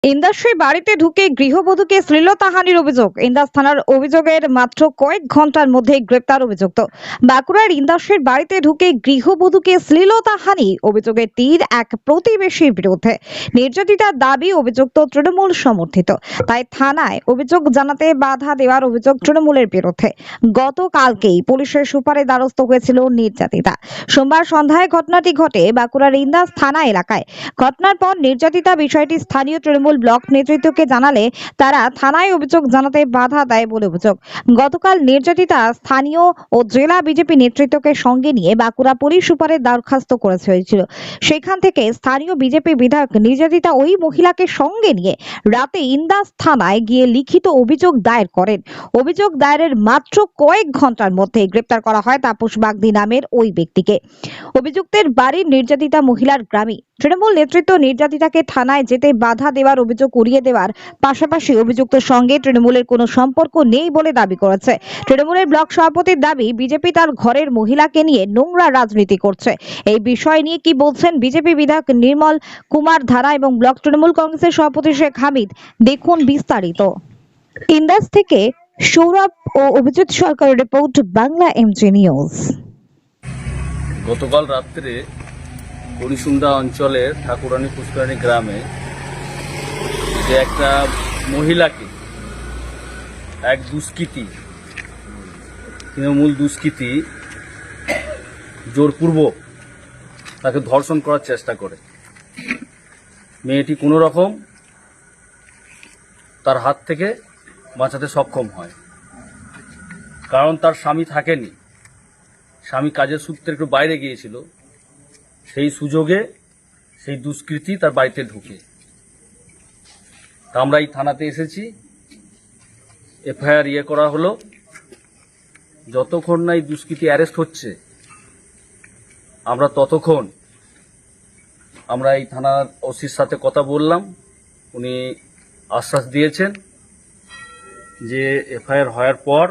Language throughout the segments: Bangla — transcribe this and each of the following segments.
ইন্দাসে বাড়িতে ঢুকে গৃহবধূকে শ্লীলতাহানির অভিযোগ। ইন্দাস থানার অভিযোগের মাত্র কয়েক ঘন্টার মধ্যে গ্রেপ্তার অভিযুক্ত। বাঁকুড়ার ইন্দাসের বাড়িতে ঢুকে গৃহবধূকে শ্লীলতাহানি অভিযোগের তীর এক প্রতিবেশীর বিরুদ্ধে। নির্যাতিতার দাবি অভিযুক্ত তৃণমূল সমর্থিত, তাই থানায় অভিযোগ জানাতে বাধা দেওয়ার অভিযোগ তৃণমূলের বিরুদ্ধে। গতকালকেই পুলিশের সুপারে দ্বারস্থ হয়েছিল নির্যাতিতা। সোমবার সন্ধ্যায় ঘটনাটি ঘটে বাঁকুড়ার ইন্দাস থানা এলাকায়। ঘটনার পর নির্যাতিতা বিষয়টি স্থানীয় তৃণমূল ব্লক নেতৃত্বকে জানালে তারা থানায় অভিযোগ জানাতে বাধা দেয় বলে অভিযোগ। গতকাল নির্যাতিতা স্থানীয় ও জেলা বিজেপি নেতৃত্বকে সঙ্গে নিয়ে বাঁকুড়া পুলিশ সুপারে দরখাস্ত করেছিল। সেখান থেকে স্থানীয় বিজেপি বিধায়ক নির্যাতিতা ওই মহিলাকে সঙ্গে নিয়ে রাতে ইন্দাস থানায় গিয়ে লিখিত অভিযোগ দায়ের করেন। অভিযোগ দায়েরের মাত্র কয়েক ঘন্টার মধ্যে গ্রেপ্তার করা হয় তাপস বাগদি নামের ওই ব্যক্তিকে। অভিযুক্তের বাড়ির নির্যাতিতা মহিলার গ্রামে। তৃণমূল নেতৃত্ব নির্যাতিতাকে থানায় যেতে বাধা দেওয়ার অভিযোগ উড়িয়ে দেওয়ার পাশাপাশি অভিযুক্তের সঙ্গে তৃণমূলের কোনো সম্পর্ক নেই বলে দাবি করেছে। তৃণমূলের ব্লক সভাপতির দাবি, বিজেপি তার ঘরের মহিলাকে নিয়ে নোংরা রাজনীতি করছে। এই বিষয় নিয়ে কি বলছেন বিজেপি বিধায়ক নির্মল কুমার ধারা এবং ব্লক তৃণমূল কংগ্রেসের সভাপতি শেখ হামিদ, দেখুন বিস্তারিত। ইন্দাস থেকে সৌরভ ও অভিজিৎ সরকারের রিপোর্ট, বাংলা এমজি নিউজ। গতকাল রাত্রে হরিসুন্দা অঞ্চলের ঠাকুরানী পুষ্করানী গ্রামে যে একটা মহিলাকে এক দুষ্কৃতী, তৃণমূল দুষ্কৃতী জোরপূর্বক তাকে ধর্ষণ করার চেষ্টা করে। মেয়েটি কোনো রকম তার হাত থেকে বাঁচাতে সক্ষম হয়, কারণ তার স্বামী থাকেনি। স্বামী কাজের সূত্রে একটু বাইরে গিয়েছিল, সেই সুযোগে সেই দুষ্কৃতী তার বাড়িতে ঢুকে। তা আমরা এই থানাতে এসেছি, এফআইআর করা হলো। যতক্ষণ না এই দুষ্কৃতী অ্যারেস্ট হচ্ছে ততক্ষণ আমরা এই থানার ওসির সাথে কথা বললাম। উনি আশ্বাস দিয়েছেন যে এফআইআর হওয়ার পর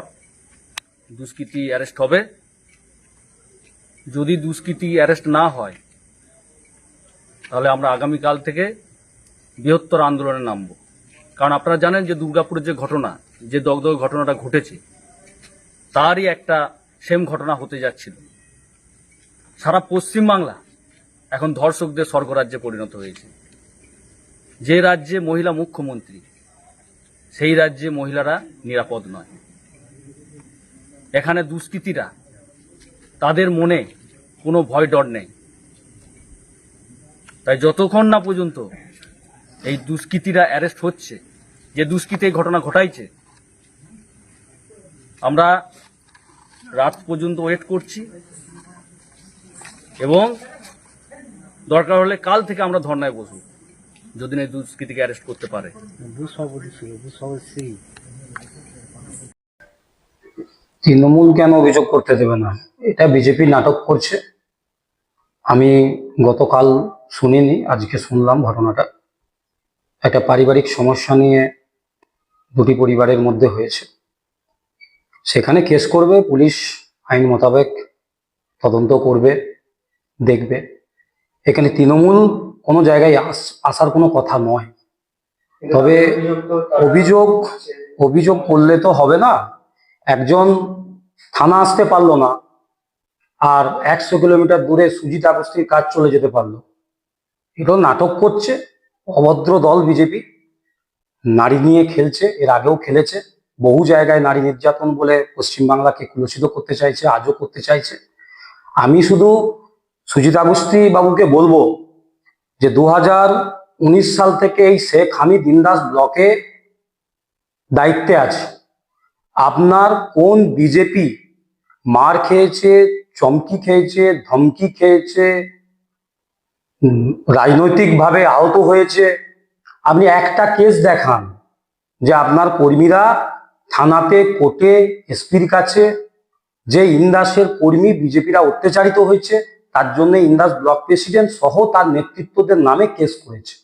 দুষ্কৃতী অ্যারেস্ট হবে। যদি দুষ্কৃতী অ্যারেস্ট না হয় তাহলে আমরা আগামীকাল থেকে বৃহত্তর আন্দোলনে নামব। কারণ আপনারা জানেন যে দুর্গাপুরের যে ঘটনা, যে দগদগ ঘটনাটা ঘটেছে, তারই একটা সেম ঘটনা হতে যাচ্ছিল। সারা পশ্চিমবাংলা এখন ধর্ষকদের স্বর্গরাজ্যে পরিণত হয়েছে। যে রাজ্যে মহিলা মুখ্যমন্ত্রী, সেই রাজ্যে মহিলারা নিরাপদ নয়। এখানে দুষ্কৃতীরা, তাদের মনে কোনো ভয় ডর নেই। তাই যতক্ষণ না পর্যন্ত এই দুষ্কৃতীরা অ্যারেস্ট হচ্ছে, যে দুষ্কৃতী এই ঘটনা ঘটাইছে, আমরা রাত পর্যন্ত ওয়েট করছি এবং দরকার হলে কাল থেকে আমরা ধর্নায় বসব, যদি এই দুষ্কৃতীকে অ্যারেস্ট করতে পারে। তৃণমূল কেন অভিযোগ করতে দেবে না? এটা বিজেপি নাটক করছে। আমি গতকাল শুনিনি, আজকে শুনলাম ঘটনাটা। একটা পারিবারিক সমস্যা নিয়ে দুটি পরিবারের মধ্যে হয়েছে, সেখানে কেস করবে পুলিশ, আইন মোতাবেক তদন্ত করবে, দেখবে। এখানে তৃণমূল কোনো জায়গায় আসার কোনো কথা নয়। তবে অভিযোগ করলে তো হবে না। একজন থানা আসতে পারলো না, আর 100 কিলোমিটার দূরে সুজিত আগস্তির কাজ চলে যেতে পারলো। এটাও নাটক করছে অভদ্র দল বিজেপি। নারী নিয়ে খেলছে, এর আগেও খেলেছে। বহু জায়গায় নারী নির্যাতন বলে পশ্চিমবাংলাকে কুলসিত করতে চাইছে, আজও করতে চাইছে। আমি শুধু সুজিত আগস্তি বাবুকে বলবো যে 2019 সাল থেকে এই শেখ হামিদ ইন্দাস ব্লকে দায়িত্বে আছে। আপনার কোন বিজেপি মার খেয়েছে, চমকি খেয়েছে, ধমকি খেয়েছে, রাজনৈতিকভাবে আহত হয়েছে? আপনি একটা কেস দেখান যে আপনার কর্মীরা থানাতে, কোর্টে, এসপির কাছে যে ইন্দাসের কর্মী বিজেপিরা অত্যাচারিত হয়েছে, তার জন্য ইন্দাস ব্লক প্রেসিডেন্ট সহ তার নেতৃত্বদের নামে কেস করেছে।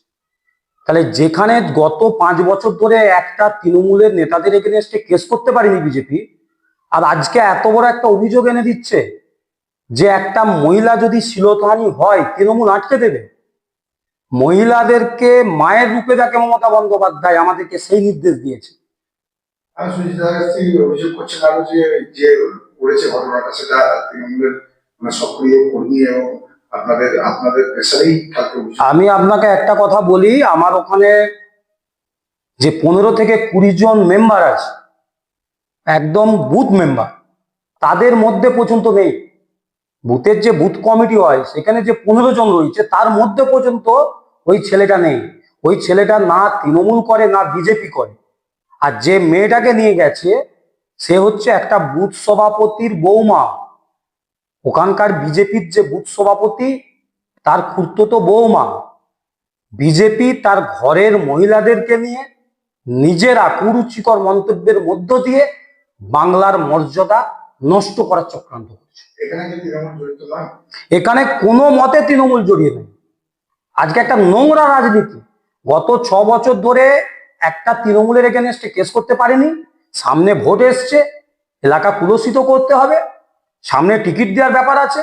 তাহলে যেখানে গত 5 বছর ধরে একটা তৃণমূলের নেতাদের এগেনস্টে কেস করতে পারেনি বিজেপি, আর আজকে এত বড় একটা অভিযোগ এনে দিচ্ছে যে একটা মহিলা যদি শ্লীলতাহানি হয় তৃণমূল আটকে দেবে। মহিলাদেরকে মায়ের রূপে দেখে মমতা বন্দ্যোপাধ্যায়, আমাদেরকে সেই নির্দেশ দিয়েছে। আমি সুজিতার কাছ থেকে অভিযোগ করছেন আরো যে যে করেছে ঘটনাটা সেটা তৃণমূলের সক্রিয় কর্মী এবং আপনাদের আপনাদের পেশারেই কালকে অভিযোগ। আমি আপনাকে একটা কথা বলি, আমার ওখানে যে 15 থেকে 20 জন মেম্বার আছে, একদম বুথ মেম্বার, তাদের মধ্যে পর্যন্ত নেই। বুথের যে বুথ কমিটি হয় সেখানে যে 15 জন রয়েছে তার মধ্যে পর্যন্ত ওই ছেলেটা নেই। ওই ছেলেটা না তৃণমূল করে না বিজেপি করে। আর যে মেয়েটাকে নিয়ে গেছে সে হচ্ছে একটা বুথ সভাপতির বৌমা। ওখানকার বিজেপির যে বুথ সভাপতি তার খুড়তুতো বৌমা। বিজেপি তার ঘরের মহিলাদেরকে নিয়ে নিজেরা কুরুচিকর মন্তব্যের মধ্য দিয়ে বাংলার মর্যাদা নষ্ট করার চক্রান্ত করছে। এখানে কি তৃণমূল জড়িত নয়? এখানে কোনো মতে তৃণমূল জড়িয়ে নেই। আজকে একটা নোংরা রাজনীতি। গত 6 বছর ধরে একটা তৃণমূলের এগেনস্টে কেস করতে পারেনি। সামনে ভোট এসছে, এলাকা কুলসিত করতে হবে, সামনে টিকিট দেওয়ার ব্যাপার আছে।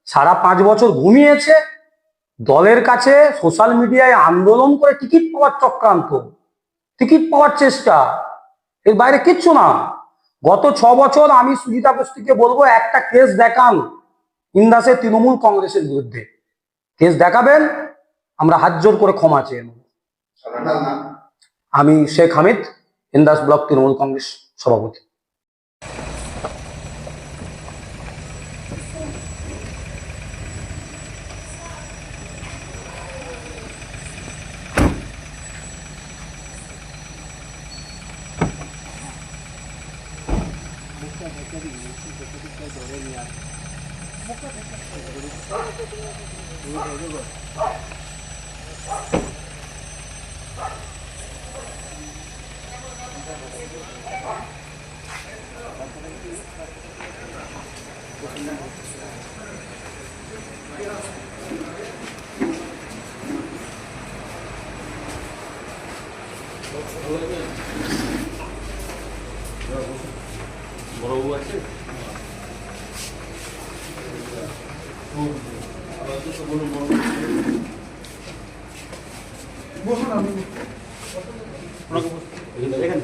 সারা 5 বছর ঘুমিয়েছে, দলের কাছে সোশ্যাল মিডিয়ায় আন্দোলন করে টিকিট পাওয়ার চক্রান্ত, টিকিট পাওয়ার চেষ্টা, এর বাইরে কিচ্ছু না। গত 6 বছর আমি সুজিতা বস্তিকে বলবো একটা কেস দেখান ইন্দাসে তৃণমূল কংগ্রেসের বিরুদ্ধে। কেস দেখাবেন, আমরা হাত জোর করে ক্ষমা চেয়ে নেব। আপনার নাম? আমি শেখ হামিদ, ইন্দাস ব্লক তৃণমূল কংগ্রেস সভাপতি। বড়বাবু আছে? বসুন আপনি। এখানে